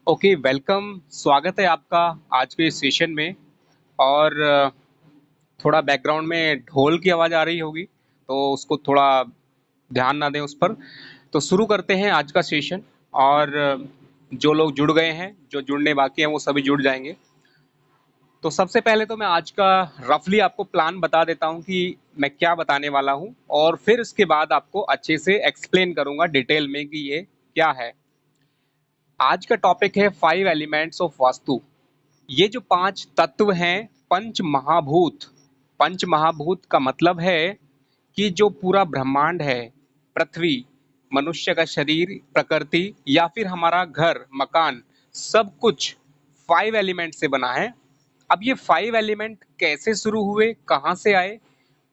Okay, welcome. स्वागत है आपका आज के इस सेशन में। और थोड़ा बैकग्राउंड में ढोल की आवाज़ आ रही होगी, तो उसको थोड़ा ध्यान ना दें उस पर। तो शुरू करते हैं आज का सेशन। और जो लोग जुड़ गए हैं, जो जुड़ने बाकी हैं, वो सभी जुड़ जाएंगे। तो सबसे पहले तो मैं आज का रफली आपको प्लान बता देता हूँ कि मैं क्या बताने वाला हूँ, और फिर उसके बाद आपको अच्छे से एक्सप्लेन करूँगा डिटेल में कि ये क्या है। आज का टॉपिक है 5 एलिमेंट्स ऑफ वास्तु। ये जो 5 तत्व हैं, पंच महाभूत। पंच महाभूत का मतलब है कि जो पूरा ब्रह्मांड है, पृथ्वी, मनुष्य का शरीर, प्रकृति या फिर हमारा घर, मकान, सब कुछ 5 एलिमेंट से बना है। अब ये 5 एलिमेंट कैसे शुरू हुए, कहाँ से आए,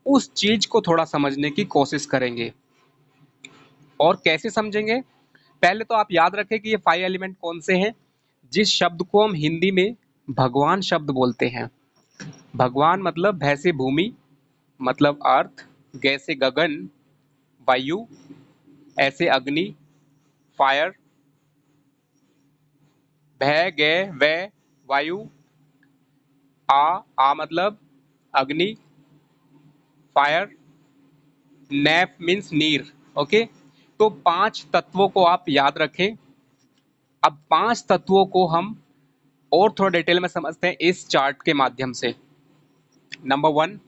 उस चीज को थोड़ा समझने की कोशिश करेंगे। और कैसे समझेंगे? पहले तो आप याद रखें कि ये 5 एलिमेंट कौन से हैं। जिस शब्द को हम हिंदी में भगवान शब्द बोलते हैं। भगवान मतलब भय से भूमि, मतलब अर्थ, गै से गगन, वायु, ऐसे अग्नि, फायर, भय गै वै वायु, आ मतलब अग्नि, फायर, नैप मीन्स नीर। ओके, तो 5 तत्वों को आप याद रखें। अब 5 तत्वों को हम और थोड़ा डिटेल में समझते हैं इस चार्ट के माध्यम से। नंबर 1,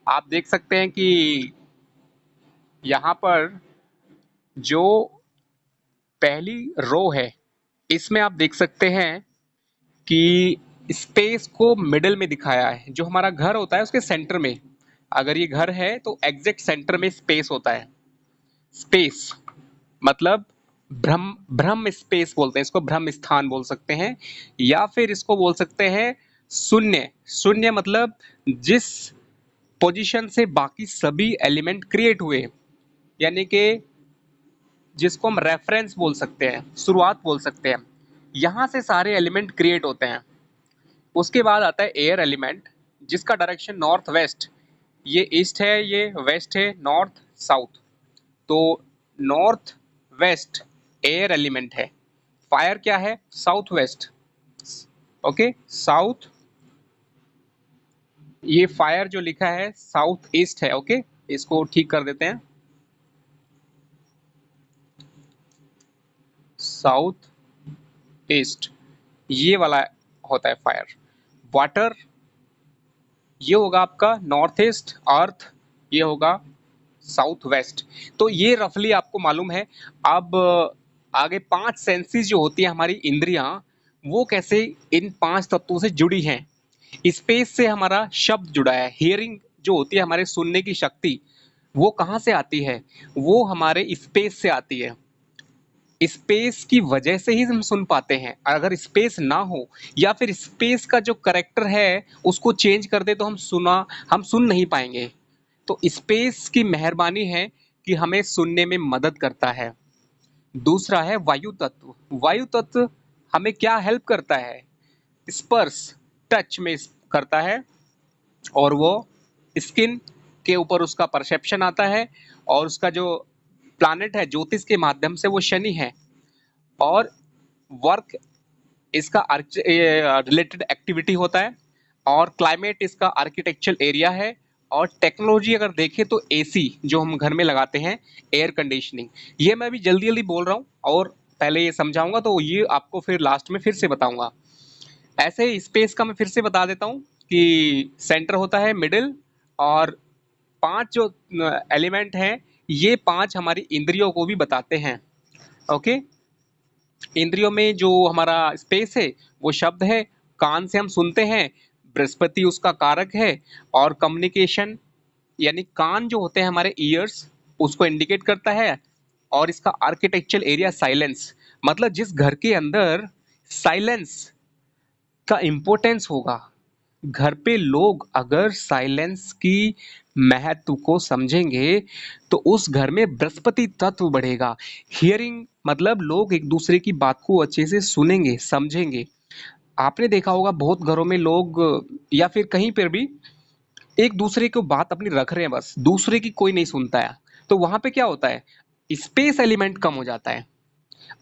आप देख सकते हैं कि यहाँ पर जो पहली रो है, इसमें आप देख सकते हैं कि स्पेस को मिडिल में दिखाया है। जो हमारा घर होता है उसके सेंटर में, अगर ये घर है तो एग्जैक्ट सेंटर में स्पेस होता है। स्पेस मतलब ब्रह्म ब्रह्म स्पेस बोलते हैं इसको, ब्रह्म स्थान बोल सकते हैं, या फिर इसको बोल सकते हैं शून्य। शून्य मतलब जिस पोजीशन से बाकी सभी एलिमेंट क्रिएट हुए, यानी कि जिसको हम रेफरेंस बोल सकते हैं, शुरुआत बोल सकते हैं। यहाँ से सारे एलिमेंट क्रिएट होते हैं। उसके बाद आता है एयर एलिमेंट, जिसका डायरेक्शन नॉर्थ वेस्ट। ये ईस्ट है, ये वेस्ट है, नॉर्थ साउथ। तो नॉर्थ वेस्ट एयर एलिमेंट है। फायर क्या है? South west. Okay, south. ये फायर जो लिखा है साउथ ईस्ट है। ओके, इसको ठीक कर देते हैं, साउथ ईस्ट ये वाला होता है फायर। वाटर ये होगा आपका नॉर्थ ईस्ट। अर्थ ये होगा साउथ वेस्ट। तो ये रफली आपको मालूम है। अब आगे 5 सेंसेस जो होती है हमारी इंद्रियां, वो कैसे इन 5 तत्वों से जुड़ी हैं। स्पेस से हमारा शब्द जुड़ा है। हियरिंग जो होती है हमारे सुनने की शक्ति, वो कहाँ से आती है? वो हमारे स्पेस से आती है। स्पेस की वजह से ही हम सुन पाते हैं। अगर स्पेस ना हो या फिर स्पेस का जो करेक्टर है उसको चेंज कर दे तो हम सुन नहीं पाएंगे। तो स्पेस की मेहरबानी है कि हमें सुनने में मदद करता है। दूसरा है वायु तत्व। वायु तत्व हमें क्या हेल्प करता है? स्पर्श, टच में करता है, और वो स्किन के ऊपर उसका परसेप्शन आता है। और उसका जो प्लानेट है ज्योतिष के माध्यम से वो शनि है। और वर्क इसका रिलेटेड एक्टिविटी होता है। और क्लाइमेट इसका आर्किटेक्चरल एरिया है। और टेक्नोलॉजी अगर देखें तो एसी जो हम घर में लगाते हैं, एयर कंडीशनिंग। ये मैं भी जल्दी जल्दी बोल रहा हूँ, और पहले ये समझाऊंगा तो ये आपको फिर लास्ट में फिर से बताऊंगा। ऐसे ही स्पेस का मैं फिर से बता देता हूँ कि सेंटर होता है मिडिल। और 5 जो एलिमेंट हैं, ये 5 हमारी इंद्रियों को भी बताते हैं। ओके, इंद्रियों में जो हमारा स्पेस है वो शब्द है। कान से हम सुनते हैं, बृहस्पति उसका कारक है। और कम्युनिकेशन, यानी कान जो होते हैं हमारे ईयर्स, उसको इंडिकेट करता है। और इसका आर्किटेक्चरल एरिया साइलेंस, मतलब जिस घर के अंदर साइलेंस का इम्पोर्टेंस होगा, घर पे लोग अगर साइलेंस की महत्व को समझेंगे तो उस घर में बृहस्पति तत्व बढ़ेगा। हियरिंग मतलब लोग एक दूसरे की बात को अच्छे से सुनेंगे, समझेंगे। आपने देखा होगा बहुत घरों में लोग, या फिर कहीं पर भी, एक दूसरे को बात अपनी रख रहे हैं, बस दूसरे की कोई नहीं सुनता है। तो वहां पे क्या होता है? स्पेस एलिमेंट कम हो जाता है।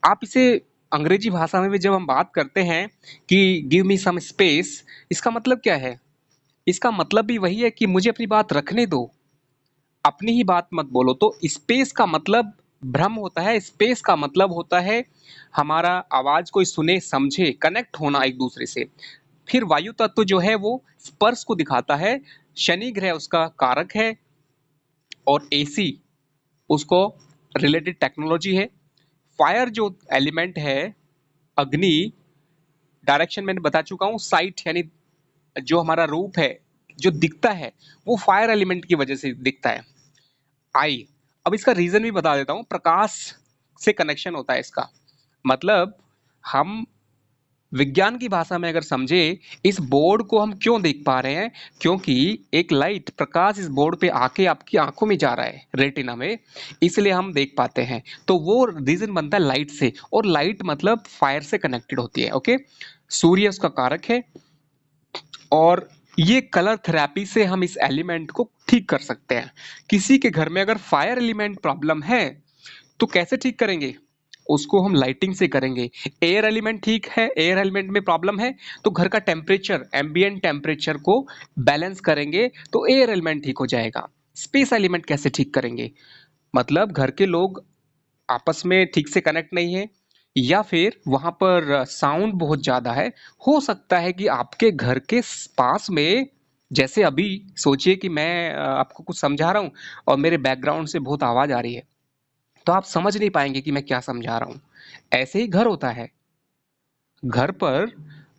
आप इसे अंग्रेजी भाषा में भी जब हम बात करते हैं कि गिव मी सम स्पेस, इसका मतलब क्या है? इसका मतलब भी वही है कि मुझे अपनी बात रखने दो, अपनी ही बात मत बोलो। तो स्पेस का मतलब भ्रम होता है, स्पेस का मतलब होता है हमारा आवाज कोई सुने समझे, कनेक्ट होना एक दूसरे से। फिर वायु तत्व जो है वो स्पर्श को दिखाता है, शनि ग्रह उसका कारक है, और एसी उसको रिलेटेड टेक्नोलॉजी है। फायर जो एलिमेंट है, अग्नि, डायरेक्शन मैंने बता चुका हूँ। साइट यानी जो हमारा रूप है, जो दिखता है, वो फायर एलिमेंट की वजह से दिखता है। आई, अब इसका रीजन भी बता देता हूँ। प्रकाश से कनेक्शन होता है इसका। मतलब हम विज्ञान की भाषा में अगर समझे, इस बोर्ड को हम क्यों देख पा रहे हैं? क्योंकि एक लाइट, प्रकाश इस बोर्ड पे आके आपकी आंखों में जा रहा है, रेटिना में, इसलिए हम देख पाते हैं। तो वो रीजन बनता है लाइट से, और लाइट मतलब फायर से कनेक्टेड होती है। ओके, सूर्य उसका कारक है, और ये कलर थेरेपी से हम इस एलिमेंट को ठीक कर सकते हैं। किसी के घर में अगर फायर एलिमेंट प्रॉब्लम है तो कैसे ठीक करेंगे? उसको हम लाइटिंग से करेंगे। एयर एलिमेंट ठीक है, एयर एलिमेंट में प्रॉब्लम है, तो घर का टेम्परेचर, एम्बियंट टेम्परेचर को बैलेंस करेंगे तो एयर एलिमेंट ठीक हो जाएगा। स्पेस एलिमेंट कैसे ठीक करेंगे? मतलब घर के लोग आपस में ठीक से कनेक्ट नहीं है, या फिर वहां पर साउंड बहुत ज्यादा है। हो सकता है कि आपके घर के पास में, जैसे अभी सोचिए कि मैं आपको कुछ समझा रहा हूँ और मेरे बैकग्राउंड से बहुत आवाज आ रही है, तो आप समझ नहीं पाएंगे कि मैं क्या समझा रहा हूँ। ऐसे ही घर होता है। घर पर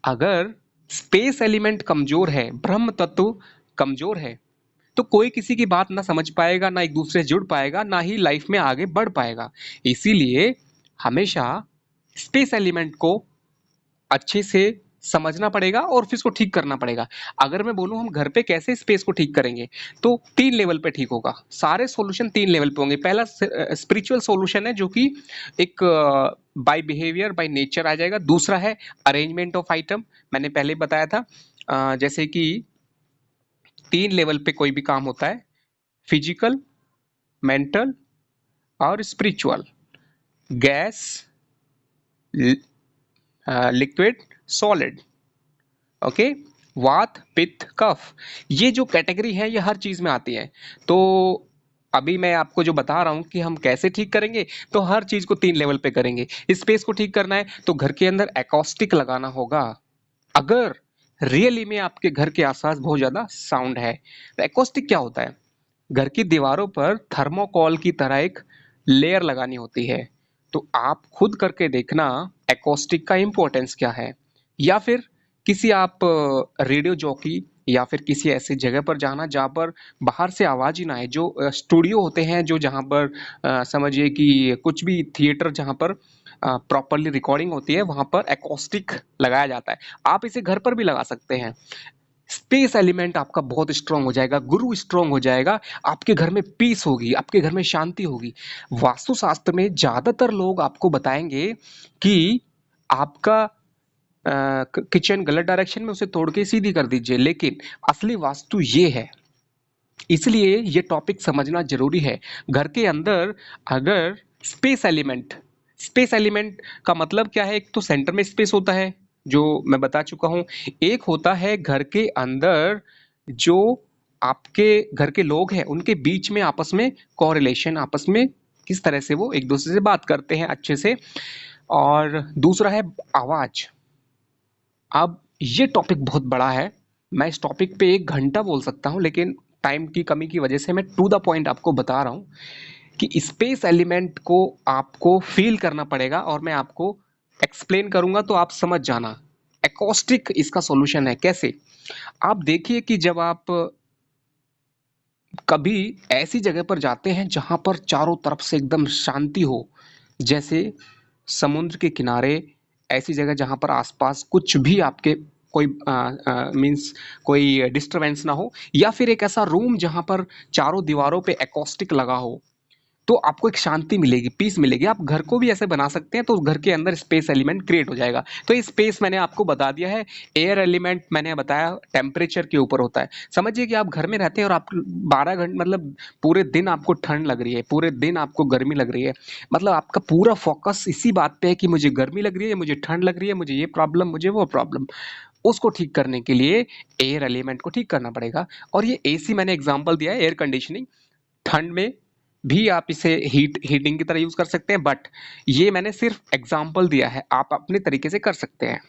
अगर स्पेस एलिमेंट कमजोर है, ब्रह्म तत्व कमजोर है, तो कोई किसी की बात ना समझ पाएगा, ना एक दूसरे से जुड़ पाएगा, ना ही लाइफ में आगे बढ़ पाएगा। इसीलिए हमेशा स्पेस एलिमेंट को अच्छे से समझना पड़ेगा और फिर इसको ठीक करना पड़ेगा। अगर मैं बोलूं हम घर पे कैसे स्पेस को ठीक करेंगे, तो 3 लेवल पे ठीक होगा। सारे सॉल्यूशन 3 लेवल पे होंगे। पहला स्पिरिचुअल सॉल्यूशन है, जो कि एक बाय बिहेवियर, बाय नेचर आ जाएगा। दूसरा है अरेंजमेंट ऑफ आइटम, मैंने पहले बताया था। जैसे कि 3 लेवल पे कोई भी काम होता है, फिजिकल, मेंटल और spiritual. Gas, liquid, solid. Okay, वात, पित्त, कफ, ये जो कैटेगरी है ये हर चीज में आती है। तो अभी मैं आपको जो बता रहा हूं कि हम कैसे ठीक करेंगे, तो हर चीज को 3 लेवल पे करेंगे। स्पेस को ठीक करना है तो घर के अंदर एकॉस्टिक लगाना होगा। अगर रियली में आपके घर के आसपास बहुत ज्यादा साउंड है, तो एकॉस्टिक क्या होता है? घर की दीवारों पर थर्मोकॉल की तरह एक लेयर लगानी होती है। तो आप खुद करके देखना एकॉस्टिक का इंपॉर्टेंस क्या है। या फिर किसी आप रेडियो जॉकी या फिर किसी ऐसी जगह पर जाना जहाँ पर बाहर से आवाज ही ना आए। जो स्टूडियो होते हैं, जो जहाँ पर समझिए कि कुछ भी थिएटर जहाँ पर प्रॉपरली रिकॉर्डिंग होती है, वहां पर एकॉस्टिक लगाया जाता है। आप इसे घर पर भी लगा सकते हैं। स्पेस एलिमेंट आपका बहुत स्ट्रांग हो जाएगा, गुरु स्ट्रांग हो जाएगा। आपके घर में पीस होगी, आपके घर में शांति होगी। वास्तुशास्त्र में ज्यादातर लोग आपको बताएंगे कि आपका किचन गलत डायरेक्शन में, उसे तोड़ के सीधी कर दीजिए, लेकिन असली वास्तु ये है। इसलिए ये टॉपिक समझना जरूरी है। घर के अंदर अगर स्पेस एलिमेंट, स्पेस एलिमेंट का मतलब क्या है? एक तो सेंटर में स्पेस होता है, जो मैं बता चुका हूं। एक होता है घर के अंदर जो आपके घर के लोग हैं उनके बीच में आपस में कोरिलेशन, आपस में किस तरह से वो एक दूसरे से बात करते हैं अच्छे से। और दूसरा है आवाज। अब ये टॉपिक बहुत बड़ा है, मैं इस टॉपिक पे 1 घंटा बोल सकता हूँ, लेकिन टाइम की कमी की वजह से मैं टू द पॉइंट आपको बता रहा हूँ कि स्पेस एलिमेंट को आपको फील करना पड़ेगा, और मैं आपको एक्सप्लेन करूंगा तो आप समझ जाना। एकॉस्टिक इसका सॉल्यूशन है कैसे। आप देखिए कि जब आप कभी ऐसी जगह पर जाते हैं जहां पर चारों तरफ से एकदम शांति हो, जैसे समुद्र के किनारे, ऐसी जगह जहां पर आसपास कुछ भी आपके कोई मीन्स कोई डिस्टरबेंस ना हो, या फिर एक ऐसा रूम जहां पर चारों दीवारों पे एकॉस्टिक लगा हो, तो आपको एक शांति मिलेगी, पीस मिलेगी। आप घर को भी ऐसे बना सकते हैं तो घर के अंदर स्पेस एलिमेंट क्रिएट हो जाएगा। तो ये स्पेस मैंने आपको बता दिया है। एयर एलिमेंट मैंने बताया टेम्परेचर के ऊपर होता है। समझिए कि आप घर में रहते हैं और आप 12 घंटे मतलब पूरे दिन आपको ठंड लग रही है, पूरे दिन आपको गर्मी लग रही है, मतलब आपका पूरा फोकस इसी बात पे है कि मुझे गर्मी लग रही है, मुझे ठंड लग रही है, मुझे ये प्रॉब्लम, मुझे वो प्रॉब्लम। उसको ठीक करने के लिए एयर एलिमेंट को ठीक करना पड़ेगा। और ये एसी मैंने एग्जांपल दिया है, एयर कंडीशनिंग। ठंड में भी आप इसे हीटिंग की तरह यूज कर सकते हैं, बट ये मैंने सिर्फ एग्जांपल दिया है, आप अपने तरीके से कर सकते हैं।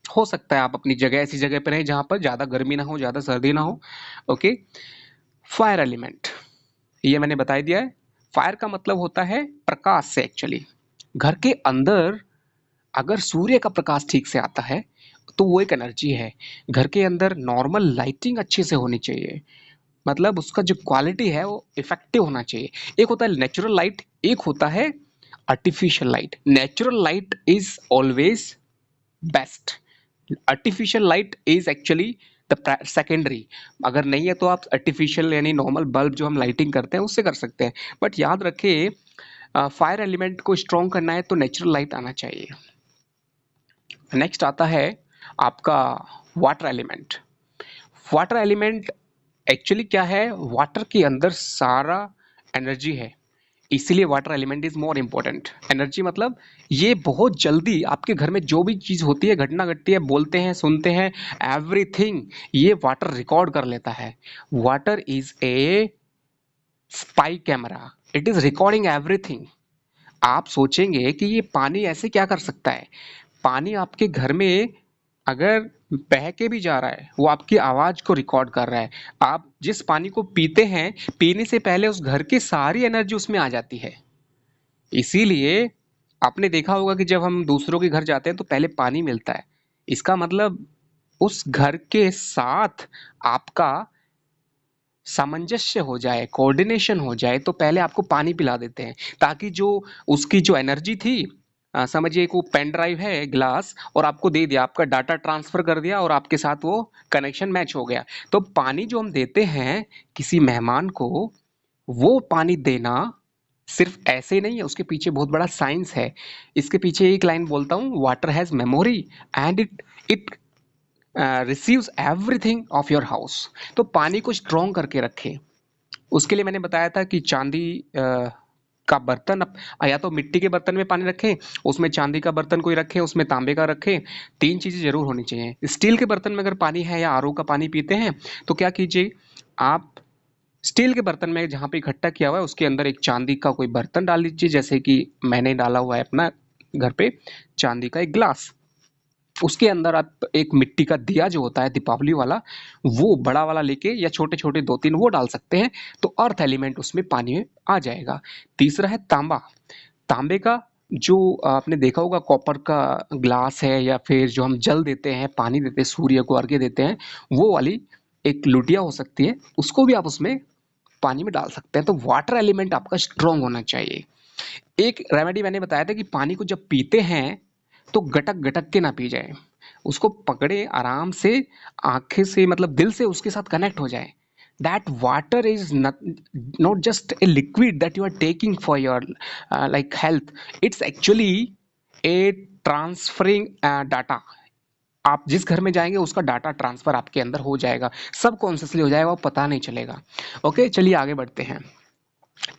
हो सकता है आप अपनी जगह ऐसी जगह पर रहें जहां पर ज्यादा गर्मी ना हो, ज्यादा सर्दी ना हो। ओके। फायर एलिमेंट, ये मैंने बता दिया है। फायर का मतलब होता है प्रकाश से। एक्चुअली घर के अंदर अगर सूर्य का प्रकाश ठीक से आता है तो वो एक एनर्जी है। घर के अंदर नॉर्मल लाइटिंग अच्छे से होनी चाहिए, मतलब उसका जो क्वालिटी है वो इफेक्टिव होना चाहिए। एक होता है नेचुरल लाइट, एक होता है artificial light. Natural light is always best, artificial light is actually the secondary. अगर नहीं है तो आप आर्टिफिशियल यानी नॉर्मल बल्ब जो हम लाइटिंग करते हैं उससे कर सकते हैं। बट याद रखिए, फायर एलिमेंट को स्ट्रॉन्ग करना है तो नेचुरल लाइट आना चाहिए। नेक्स्ट आता है आपका water element. Water element actually क्या है, वाटर के अंदर सारा एनर्जी है, इसीलिए water element is more important. Energy मतलब ये बहुत जल्दी आपके घर में जो भी चीज़ होती है, घटना घटती है, बोलते हैं, सुनते हैं, एवरीथिंग ये वाटर रिकॉर्ड कर लेता है। Water is a spy camera, it is recording everything. आप सोचेंगे कि ये पानी ऐसे क्या कर सकता है। पानी आपके घर में अगर बह के भी जा रहा है, वो आपकी आवाज को रिकॉर्ड कर रहा है। आप जिस पानी को पीते हैं, पीने से पहले उस घर की सारी एनर्जी उसमें आ जाती है। इसीलिए आपने देखा होगा कि जब हम दूसरों के घर जाते हैं तो पहले पानी मिलता है। इसका मतलब उस घर के साथ आपका सामंजस्य हो जाए, कोऑर्डिनेशन हो जाए, तो पहले आपको पानी पिला देते हैं, ताकि जो उसकी जो एनर्जी थी, समझिए एक वो पेन ड्राइव है ग्लास, और आपको दे दिया, आपका डाटा ट्रांसफर कर दिया और आपके साथ वो कनेक्शन मैच हो गया। तो पानी जो हम देते हैं किसी मेहमान को, वो पानी देना सिर्फ ऐसे ही नहीं है, उसके पीछे बहुत बड़ा साइंस है। इसके पीछे एक लाइन बोलता हूँ, water has memory and it receives everything of your house. तो पानी को स्ट्रॉन्ग करके रखें। उसके लिए मैंने बताया था कि चांदी का बर्तन, या तो मिट्टी के बर्तन में पानी रखें, उसमें चांदी का बर्तन कोई रखें, उसमें तांबे का रखें। तीन चीज़ें जरूर होनी चाहिए। स्टील के बर्तन में अगर पानी है या आरओ का पानी पीते हैं तो क्या कीजिए, आप स्टील के बर्तन में जहाँ पे इकट्ठा किया हुआ है उसके अंदर एक चांदी का कोई बर्तन डाल लीजिए, जैसे कि मैंने डाला हुआ है अपना घर पे चांदी का एक ग्लास। उसके अंदर आप एक मिट्टी का दिया जो होता है दीपावली वाला, वो बड़ा वाला लेके, या छोटे छोटे दो तीन वो डाल सकते हैं, तो अर्थ एलिमेंट उसमें पानी में आ जाएगा। तीसरा है तांबा। तांबे का जो आपने देखा होगा, कॉपर का ग्लास है, या फिर जो हम जल देते हैं, पानी देते हैं, सूर्य को अर्घ्य देते हैं, वो वाली एक लुटिया हो सकती है, उसको भी आप उसमें पानी में डाल सकते हैं। तो वाटर एलिमेंट आपका स्ट्रांग होना चाहिए। एक रेमेडी मैंने बताया था कि पानी को जब पीते हैं तो गटक गटक के ना पी जाए, उसको पकड़े आराम से, आंखें से मतलब दिल से उसके साथ कनेक्ट हो जाए। that water is not just a liquid that you are taking for your like health, it's actually a transferring data। आप जिस घर में जाएंगे उसका डाटा ट्रांसफर आपके अंदर हो जाएगा, सब कॉन्शियसली हो जाएगा, वो पता नहीं चलेगा। ओके, चलिए आगे बढ़ते हैं।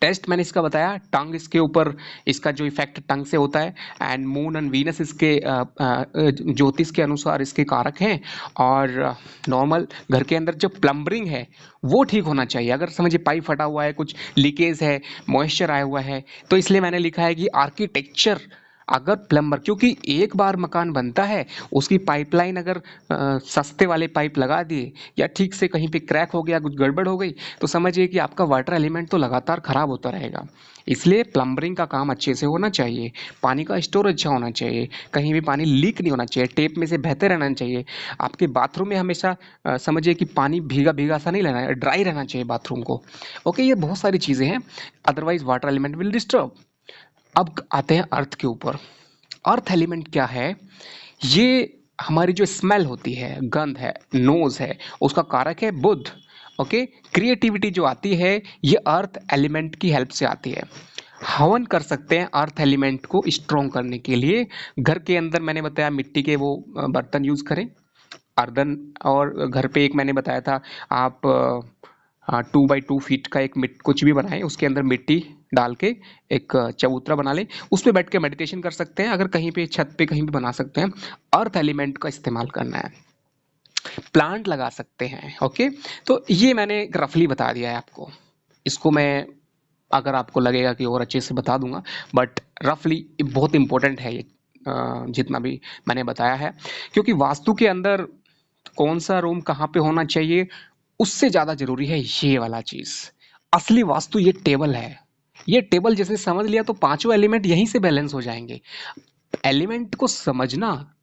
टेस्ट मैंने इसका बताया, टंग इसके ऊपर, इसका जो इफेक्ट टंग से होता है, एंड मून एंड वीनस इसके ज्योतिष के अनुसार इसके कारक हैं। और नॉर्मल घर के अंदर जो प्लम्बरिंग है वो ठीक होना चाहिए। अगर समझिए पाइप फटा हुआ है, कुछ लीकेज है, मॉइस्चर आया हुआ है, तो इसलिए मैंने लिखा है कि आर्किटेक्चर, अगर प्लम्बर, क्योंकि एक बार मकान बनता है, उसकी पाइपलाइन अगर सस्ते वाले पाइप लगा दिए, या ठीक से कहीं पे क्रैक हो गया, कुछ गड़बड़ हो गई, तो समझिए कि आपका वाटर एलिमेंट तो लगातार खराब होता रहेगा। इसलिए प्लम्बरिंग का काम अच्छे से होना चाहिए, पानी का स्टोर अच्छा होना चाहिए, कहीं भी पानी लीक नहीं होना चाहिए, टेप में से बहते रहना चाहिए। आपके बाथरूम में हमेशा समझिए कि पानी भीगा भीगा सा नहीं लेना है, ड्राई रहना चाहिए बाथरूम को। ओके, ये बहुत सारी चीज़ें हैं, otherwise water element will disturb. अब आते हैं अर्थ के ऊपर। अर्थ एलिमेंट क्या है, ये हमारी जो स्मेल होती है, गंध है, नोज है, उसका कारक है बुध। ओके, क्रिएटिविटी जो आती है ये अर्थ एलिमेंट की हेल्प से आती है। हवन कर सकते हैं अर्थ एलिमेंट को स्ट्रॉन्ग करने के लिए। घर के अंदर मैंने बताया मिट्टी के वो बर्तन यूज करें, अर्दन। और घर पे एक मैंने बताया था आप 2 बाई 2 फीट का एक कुछ भी बनाएं, उसके अंदर मिट्टी डाल के एक चबूतरा बना लें, उस पे बैठ के मेडिटेशन कर सकते हैं। अगर कहीं पे छत पे कहीं भी बना सकते हैं, अर्थ एलिमेंट का इस्तेमाल करना है। प्लांट लगा सकते हैं। ओके, तो ये मैंने रफली बता दिया है आपको। इसको मैं अगर आपको लगेगा कि और अच्छे से बता दूंगा, बट रफली बहुत इंपॉर्टेंट है ये जितना भी मैंने बताया है। क्योंकि वास्तु के अंदर कौन सा रूम कहाँ पे होना चाहिए उससे ज्यादा जरूरी है ये वाला चीज। असली वास्तु ये टेबल है। ये टेबल जैसे समझ लिया तो पांचों एलिमेंट यहीं से बैलेंस हो जाएंगे। एलिमेंट को समझना,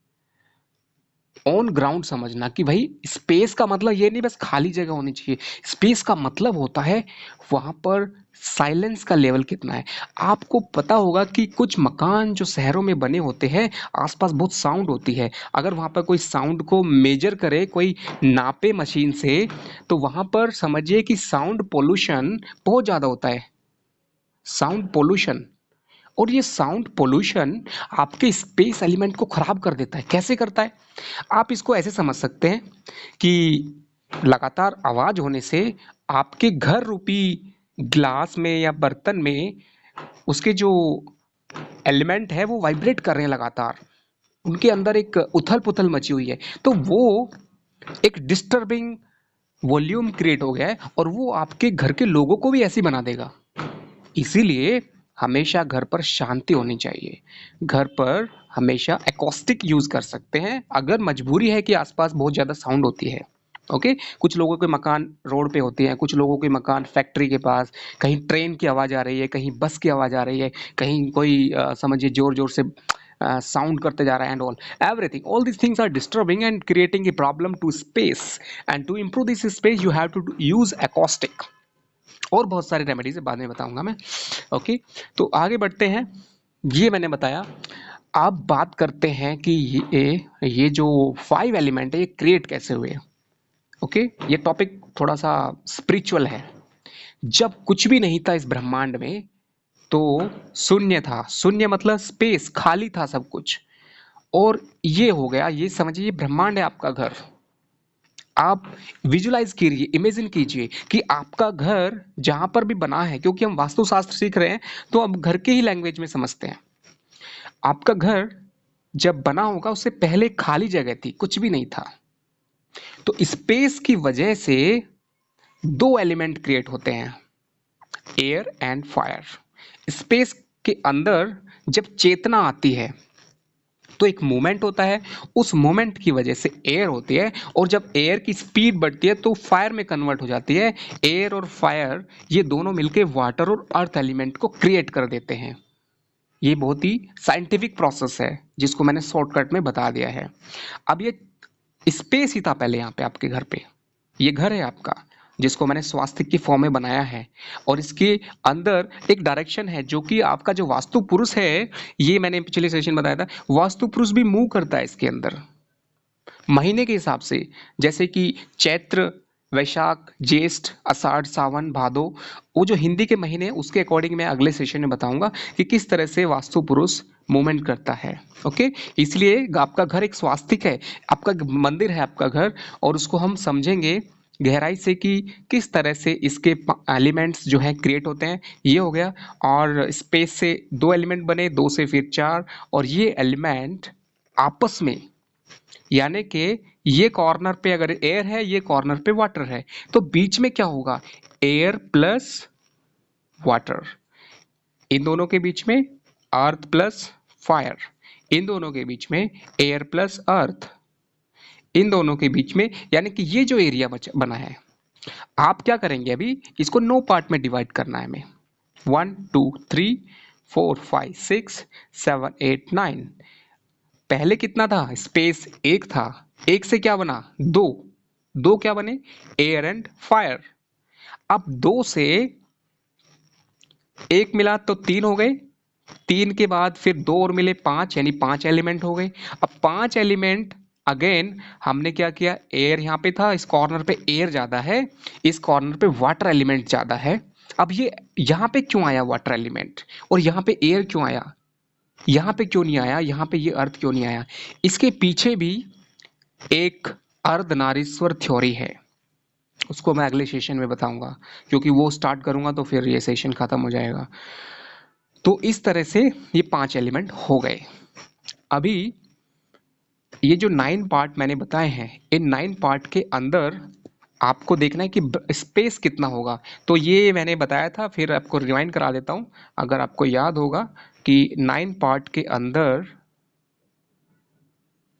ऑन ग्राउंड समझना कि भाई स्पेस का मतलब ये नहीं बस खाली जगह होनी चाहिए। स्पेस का मतलब होता है वहां पर साइलेंस का लेवल कितना है। आपको पता होगा कि कुछ मकान जो शहरों में बने होते हैं आसपास बहुत साउंड होती है। अगर वहां पर कोई साउंड को मेजर करे, कोई नापे मशीन से, तो वहां पर समझिए कि साउंड पोल्यूशन बहुत ज्यादा होता है। साउंड पोल्यूशन, और ये साउंड पोल्यूशन आपके स्पेस एलिमेंट को खराब कर देता है। कैसे करता है? आप इसको ऐसे समझ सकते हैं कि लगातार आवाज होने से आपके घर रूपी ग्लास में या बर्तन में उसके जो एलिमेंट है वो वाइब्रेट कर रहे हैं लगातार। उनके अंदर एक उथल पुथल मची हुई है, तो वो एक डिस्टर्बिंग वॉल्यूम क्रिएट हो गया है और वो आपके घर के लोगों को भी ऐसी बना देगा। इसीलिए हमेशा घर पर शांति होनी चाहिए। घर पर हमेशा एकॉस्टिक यूज कर सकते हैं अगर मजबूरी है कि आसपास बहुत ज़्यादा साउंड होती है। ओके, कुछ लोगों के मकान रोड पे होते हैं, कुछ लोगों के मकान फैक्ट्री के पास, कहीं ट्रेन की आवाज़ आ रही है, कहीं बस की आवाज़ आ रही है, कहीं कोई समझिए जोर जोर से साउंड करते जा रहा है and all these things are disturbing and creating a problem to space, and to improve this space you have to use acoustic। और बहुत सारी रेमेडीज बाद में बताऊंगा मैं। ओके, तो आगे बढ़ते हैं। ये मैंने बताया। आप बात करते हैं कि ये जो 5 एलिमेंट है ये क्रिएट कैसे हुए। ओके, ये टॉपिक थोड़ा सा स्पिरिचुअल है। जब कुछ भी नहीं था इस ब्रह्मांड में तो शून्य था। शून्य मतलब स्पेस, खाली था सब कुछ। और ये हो गया, ये समझिए ब्रह्मांड है आपका घर। आप विजुलाइज कीजिए, इमेजिन कीजिए कि आपका घर जहां पर भी बना है, क्योंकि हम वास्तुशास्त्र सीख रहे हैं तो अब घर के ही लैंग्वेज में समझते हैं। आपका घर जब बना होगा उससे पहले खाली जगह थी, कुछ भी नहीं था। तो स्पेस की वजह से 2 एलिमेंट क्रिएट होते हैं, एयर एंड फायर। स्पेस के अंदर जब चेतना आती है तो एक मोमेंट होता है, उस मोमेंट की वजह से एयर होती है, और जब एयर की स्पीड बढ़ती है तो फायर में कन्वर्ट हो जाती है। एयर और फायर ये दोनों मिलकर वाटर और अर्थ एलिमेंट को क्रिएट कर देते हैं। ये बहुत ही साइंटिफिक प्रोसेस है जिसको मैंने शॉर्टकट में बता दिया है। अब ये स्पेस ही था पहले यहाँ पे आपके घर पे। ये घर है आपका जिसको मैंने स्वास्तिक की फॉर्म में बनाया है, और इसके अंदर एक डायरेक्शन है जो कि आपका जो वास्तु पुरुष है, ये मैंने पिछले सेशन बताया था, वास्तु पुरुष भी मूव करता है इसके अंदर महीने के हिसाब से। जैसे कि चैत्र, वैशाख, ज्येष्ठ, आषाढ़, सावन, भादो, वो जो हिंदी के महीने हैं उसके अकॉर्डिंग मैं अगले सेशन में बताऊंगा कि किस तरह से वास्तु पुरुष मूवमेंट करता है। ओके, इसलिए आपका घर एक स्वास्तिक है, आपका मंदिर है आपका घर, और उसको हम समझेंगे गहराई से कि किस तरह से इसके एलिमेंट्स जो है क्रिएट होते हैं। ये हो गया। और स्पेस से 2 एलिमेंट बने, 2 से फिर 4, और ये एलिमेंट आपस में, यानी कि ये कॉर्नर पे अगर एयर है, ये कॉर्नर पे वाटर है, तो बीच में क्या होगा, एयर प्लस वाटर। इन दोनों के बीच में अर्थ प्लस फायर। इन दोनों के बीच में एयर प्लस अर्थ। इन दोनों के बीच में, यानी कि ये जो एरिया बना है, आप क्या करेंगे, अभी इसको 9 पार्ट में डिवाइड करना है हमें। 1 2 3 4 5 6 7 8 9। पहले कितना था, स्पेस एक था, एक से क्या बना, दो, दो क्या बने, एयर एंड फायर। अब दो से एक मिला तो 3 हो गए, 3 के बाद फिर 2 और मिले 5, यानी 5 एलिमेंट हो गए। अब 5 एलिमेंट अगेन हमने क्या किया, एयर यहाँ पे था, इस कॉर्नर पे एयर ज़्यादा है, इस कॉर्नर पे वाटर एलिमेंट ज़्यादा है। अब ये यहाँ पे क्यों आया वाटर एलिमेंट और यहाँ पे एयर क्यों आया, यहाँ पे क्यों नहीं आया, यहाँ पे ये अर्थ क्यों नहीं आया? इसके पीछे भी एक अर्धनारीश्वर थ्योरी है, उसको मैं अगले सेशन में बताऊंगा, क्योंकि वो स्टार्ट करूंगा तो फिर ये सेशन खत्म हो जाएगा। तो इस तरह से ये 5 एलिमेंट हो गए। अभी ये जो 9 पार्ट मैंने बताए हैं, इन 9 पार्ट के अंदर आपको देखना है कि स्पेस कितना होगा। तो ये मैंने बताया था, फिर आपको रिवाइंड करा देता हूँ, अगर आपको याद होगा कि 9 पार्ट के अंदर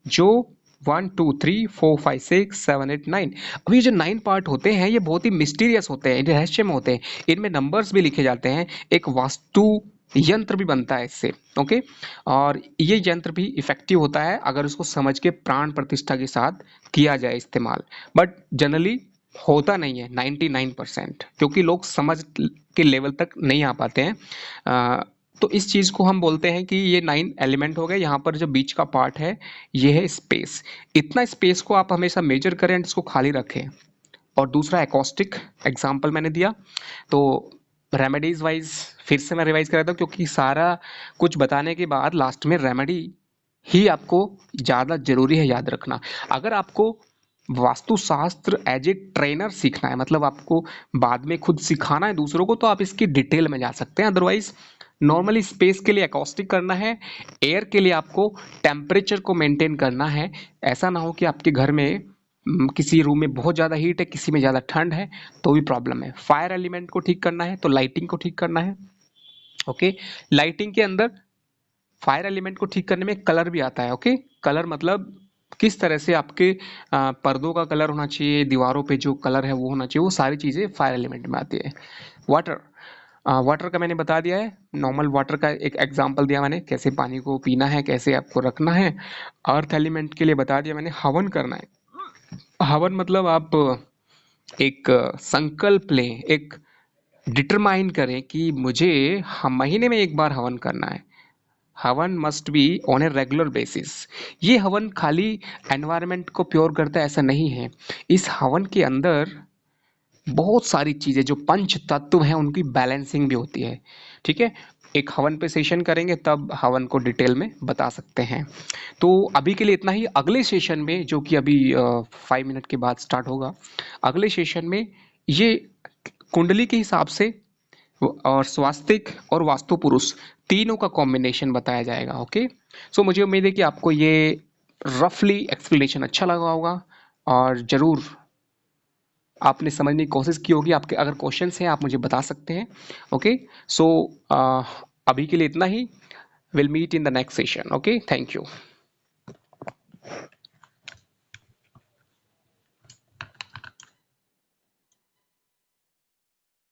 जो 1 2 3 4 5 6 7 8 9, अब ये जो 9 पार्ट होते हैं ये बहुत ही मिस्टीरियस होते हैं, रहस्यमय होते हैं, इनमें नंबर्स भी लिखे जाते हैं, एक वास्तु यंत्र भी बनता है इससे। ओके, और ये यंत्र भी इफेक्टिव होता है अगर उसको समझ के प्राण प्रतिष्ठा के साथ किया जाए इस्तेमाल, बट जनरली होता नहीं है 99%, क्योंकि लोग समझ के लेवल तक नहीं आ पाते हैं। तो इस चीज़ को हम बोलते हैं कि ये 9 एलिमेंट हो गए। यहाँ पर जो बीच का पार्ट है ये है स्पेस। इतना स्पेस को आप हमेशा मेजर करें, इसको खाली रखें। और दूसरा एकॉस्टिक एग्जाम्पल मैंने दिया। तो रेमेडीज वाइज फिर से मैं रिवाइज कर रहा था, क्योंकि सारा कुछ बताने के बाद लास्ट में रेमेडी ही आपको ज़्यादा जरूरी है याद रखना। अगर आपको वास्तुशास्त्र एज ए ट्रेनर सीखना है, मतलब आपको बाद में खुद सिखाना है दूसरों को, तो आप इसकी डिटेल में जा सकते हैं। अदरवाइज नॉर्मली स्पेस के लिए एकॉस्टिक करना है, एयर के लिए आपको टेम्परेचर को मेंटेन करना है। ऐसा ना हो कि आपके घर में किसी रूम में बहुत ज़्यादा हीट है, किसी में ज़्यादा ठंड है, तो भी प्रॉब्लम है। फायर एलिमेंट को ठीक करना है तो लाइटिंग को ठीक करना है। ओके, लाइटिंग के अंदर फायर एलिमेंट को ठीक करने में कलर भी आता है। ओके, कलर मतलब किस तरह से आपके पर्दों का कलर होना चाहिए, दीवारों पे जो कलर है वो होना चाहिए, वो सारी चीज़ें फायर एलिमेंट में आती है। वाटर, वाटर का मैंने बता दिया है, नॉर्मल वाटर का एक एग्जांपल दिया मैंने, कैसे पानी को पीना है, कैसे आपको रखना है। अर्थ एलिमेंट के लिए बता दिया मैंने, हवन करना है। हवन मतलब आप एक संकल्प लें, एक डिटरमाइन करें कि मुझे महीने में एक बार हवन करना है। हवन must be on a regular basis. ये हवन खाली एनवायरनमेंट को प्योर करता है ऐसा नहीं है, इस हवन के अंदर बहुत सारी चीज़ें जो पंच तत्व हैं उनकी बैलेंसिंग भी होती है। ठीक है, एक हवन पे सेशन करेंगे तब हवन को डिटेल में बता सकते हैं। तो अभी के लिए इतना ही। अगले सेशन में, जो कि अभी 5 मिनट के बाद स्टार्ट होगा, अगले सेशन में ये कुंडली के हिसाब से और स्वास्तिक और वास्तु पुरुष तीनों का कॉम्बिनेशन बताया जाएगा। ओके, सो मुझे उम्मीद है कि आपको ये रफली एक्सप्लेनेशन अच्छा लगा होगा, और ज़रूर आपने समझने की कोशिश की होगी। आपके अगर क्वेश्चंस हैं आप मुझे बता सकते हैं। ओके, सो अभी के लिए इतना ही। Will meet in the next session. Okay, thank you.